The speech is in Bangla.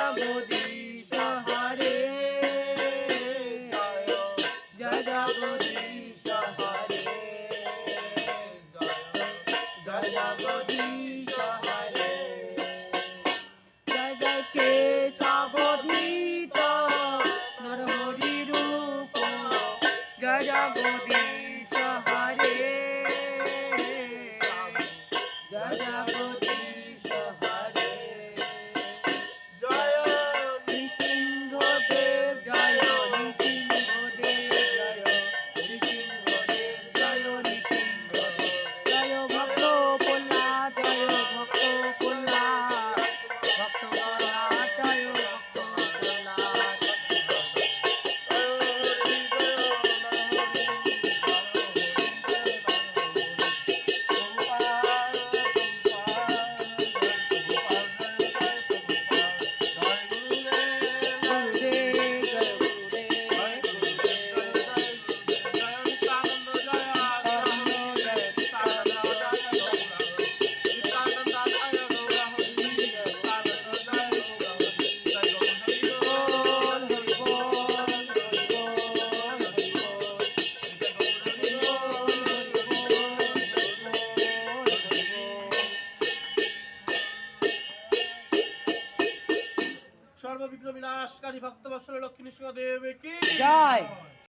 জগদীশ হরে জয় জগদীশ হরে জয় জগদীশ হরে জয় জয় কেশবধৃত নরহরি রূপ জয় জগদীশ হরে জয় জগদীশ হরে জয় নৃসিংহদেব জয় নৃসিংহদেব জয় নৃসিংহদেব জয় নৃসিংহদেব জয় ভক্ত প্রহ্লাদ জয় ভক্ত প্রহ্লাদ ভক্ত প্রহ্লাদ জয় ভক্ত প্রহ্লাদ গুরুদেব জয় গুরুদেব বল হরি বল হরি বল হরি বল সর্ববিঘ্ন বিনাশকারী ভক্তবৎসল লক্ষ্মী নৃসিংহদেব কি জয়